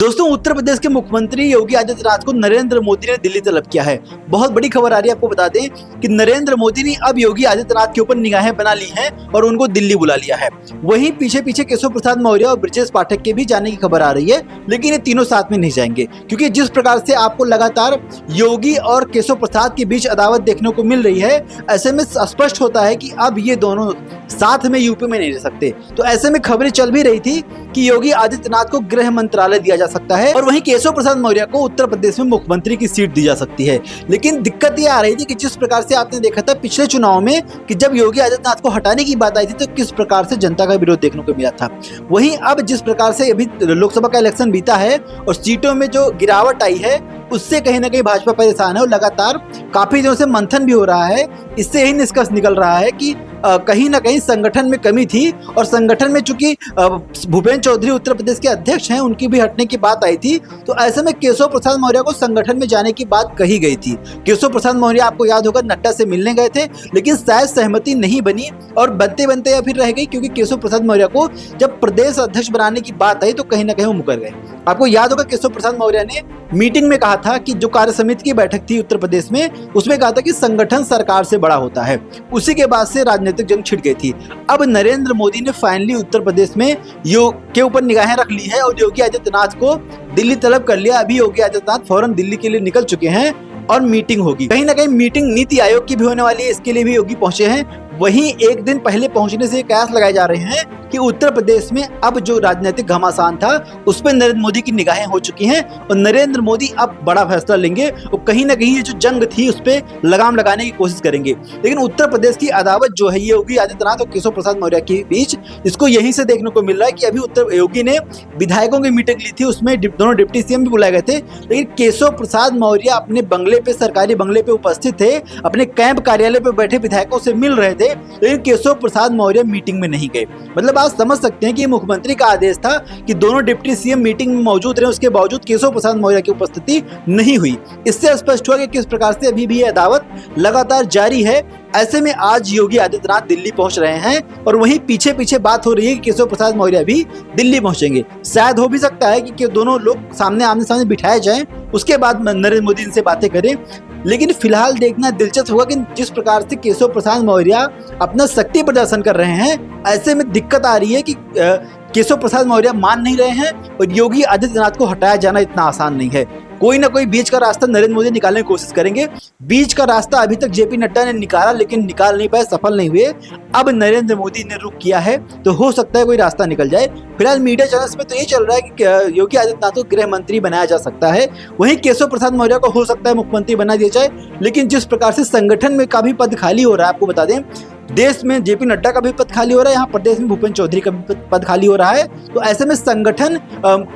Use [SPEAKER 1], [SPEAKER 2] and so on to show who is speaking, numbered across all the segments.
[SPEAKER 1] दोस्तों, उत्तर प्रदेश के मुख्यमंत्री योगी आदित्यनाथ को नरेंद्र मोदी ने दिल्ली तलब किया है। बहुत बड़ी खबर आ रही है, आपको बता दें कि नरेंद्र मोदी ने अब योगी आदित्यनाथ के ऊपर निगाहें बना ली हैं और उनको दिल्ली बुला लिया है। वहीं पीछे पीछे केशव प्रसाद मौर्य और ब्रजेश पाठक के भी जाने की खबर आ रही है, लेकिन ये तीनों साथ में नहीं जाएंगे, क्योंकि जिस प्रकार से आपको लगातार योगी और केशव प्रसाद के बीच अदावत देखने को मिल रही है, ऐसे में स्पष्ट होता है कि अब ये दोनों साथ में यूपी में नहीं रह सकते। तो ऐसे में खबरें चल भी रही थी कि योगी आदित्यनाथ को गृह मंत्रालय दिया जा सकता है और वहीं केशव प्रसाद मौर्य को उत्तर प्रदेश में मुख्यमंत्री की सीट दी जा सकती है। लेकिन दिक्कत ये आ रही थी कि जिस प्रकार से आपने देखा था पिछले चुनाव में कि जब योगी आदित्यनाथ को हटाने की बात आई थी, तो किस प्रकार से जनता का विरोध देखने को मिला था। वहीं अब जिस प्रकार से अभी लोकसभा का इलेक्शन बीता है और सीटों में जो गिरावट आई है, उससे कहीं ना कहीं भाजपा परेशान है और लगातार काफी दिनों से मंथन भी हो रहा है। इससे यही निष्कर्ष निकल रहा है कि कहीं ना कहीं संगठन में कमी थी और संगठन में चूंकि भूपेंद्र चौधरी उत्तर प्रदेश के अध्यक्ष हैं, उनकी भी हटने की बात आई थी, तो ऐसे में केशव प्रसाद मौर्य को संगठन में जाने की बात कही गई थी। केशव प्रसाद मौर्य आपको याद होगा नड्डा से मिलने गए थे, लेकिन शायद सहमति नहीं बनी और बनते बनते या फिर रह गई, क्योंकि केशव प्रसाद मौर्य को जब प्रदेश अध्यक्ष बनाने की बात आई तो कहीं ना कहीं वो मुकर गए। आपको याद होगा केशव प्रसाद मौर्य ने मीटिंग में कहा था कि जो कार्य समिति की बैठक थी उत्तर प्रदेश में, उसमें कहा था कि संगठन सरकार से बड़ा होता है। उसी के बाद से राजनीतिक जंग छिड़ गई थी। अब नरेंद्र मोदी ने फाइनली उत्तर प्रदेश में के ऊपर निगाहें रख ली है और योगी आदित्यनाथ को दिल्ली तलब कर लिया। अभी योगी आदित्यनाथ फौरन दिल्ली के लिए निकल चुके हैं और मीटिंग होगी। कहीं ना कहीं मीटिंग नीति आयोग की भी होने वाली है, इसके लिए भी योगी पहुंचे हैं। वहीं एक दिन पहले पहुंचने से कयास लगाए जा रहे हैं कि उत्तर प्रदेश में अब जो राजनीतिक घमासान था उस पर नरेंद्र मोदी की निगाहें हो चुकी हैं और नरेंद्र मोदी अब बड़ा फैसला लेंगे और कहीं ना कहीं ये जो जंग थी उस पर लगाम लगाने की कोशिश करेंगे। लेकिन उत्तर प्रदेश की अदावत जो है ये योगी आदित्यनाथ और केशव प्रसाद मौर्य के बीच, इसको यहीं से देखने को मिल रहा है कि अभी योगी ने विधायकों की मीटिंग ली थी, उसमें दोनों डिप्टी सीएम भी बुलाए गए थे, लेकिन केशव प्रसाद मौर्य अपने बंगले पे, सरकारी बंगले पे उपस्थित थे, अपने कैंप कार्यालय पे बैठे विधायकों से मिल रहे थे, लेकिन केशव प्रसाद मौर्य मीटिंग में नहीं गए। मतलब आप समझ सकते हैं कि मुख्यमंत्री का आदेश था कि दोनों डिप्टी सीएम मीटिंग में मौजूद रहे, उसके बावजूद केशव प्रसाद मौर्य की उपस्थिति नहीं हुई। इससे स्पष्ट हुआ कि किस प्रकार से अभी भी यह अदावत लगातार जारी है। ऐसे में आज योगी आदित्यनाथ दिल्ली पहुंच रहे हैं और वहीं पीछे पीछे बात हो रही है कि केशव प्रसाद मौर्य भी दिल्ली पहुंचेंगे। शायद हो भी सकता है कि दोनों लोग आमने सामने बिठाए जाएं, उसके बाद नरेंद्र मोदी इनसे बातें करें। लेकिन फिलहाल देखना दिलचस्प होगा कि जिस प्रकार से केशव प्रसाद मौर्य अपना शक्ति प्रदर्शन कर रहे हैं, ऐसे में दिक्कत आ रही है कि केशव प्रसाद मौर्य मान नहीं रहे हैं और योगी आदित्यनाथ को हटाया जाना इतना आसान नहीं है। कोई ना कोई बीच का रास्ता नरेंद्र मोदी निकालने की कोशिश करेंगे। बीच का रास्ता अभी तक जेपी नड्डा ने निकाला, लेकिन निकाल नहीं पाए, सफल नहीं हुए। अब नरेंद्र मोदी ने रुख किया है, तो हो सकता है कोई रास्ता निकल जाए। फिलहाल मीडिया चैनल्स में तो ये चल रहा है कि योगी आदित्यनाथ को गृह मंत्री बनाया जा सकता है, वहीं केशव प्रसाद मौर्य को हो सकता है मुख्यमंत्री बना दिया जाए। लेकिन जिस प्रकार से संगठन में का भी पद खाली हो रहा है, आपको बता दें देश में जेपी नड्डा का भी पद खाली हो रहा है, यहाँ प्रदेश में भूपेंद्र चौधरी का भी पद खाली हो रहा है, तो ऐसे में संगठन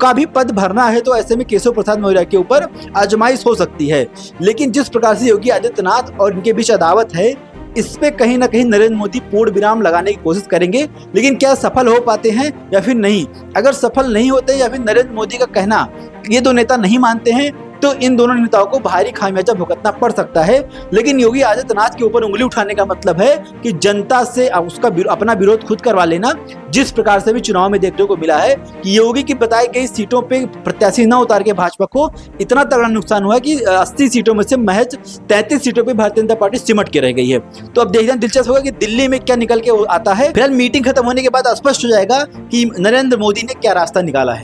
[SPEAKER 1] का भी पद भरना है, तो ऐसे में केशव प्रसाद मौर्य के ऊपर आजमाइश हो सकती है। लेकिन जिस प्रकार से योगी आदित्यनाथ और इनके बीच अदावत है, इस पे कहीं ना कहीं नरेंद्र मोदी पूर्ण विराम लगाने की कोशिश करेंगे। लेकिन क्या सफल हो पाते हैं या फिर नहीं? अगर सफल नहीं होते या फिर नरेंद्र मोदी का कहना ये दो नेता नहीं मानते हैं, तो इन दोनों नेताओं को भारी खामियाजा भुगतना पड़ सकता है। लेकिन योगी आदित्यनाथ के ऊपर उंगली उठाने का मतलब है कि जनता से उसका अपना विरोध खुद करवा लेना। जिस प्रकार से भी चुनाव में देखने को मिला है कि योगी की बताई गई सीटों पे प्रत्याशी न उतार के भाजपा को इतना तगड़ा नुकसान हुआ कि 80 सीटों में से महज 33 सीटों पे भारतीय जनता पार्टी सिमट के रह गई है। तो अब देखना दिलचस्प होगा कि दिल्ली में क्या निकल के आता है। फिलहाल मीटिंग खत्म होने के बाद स्पष्ट हो जाएगा कि नरेंद्र मोदी ने क्या रास्ता निकाला है।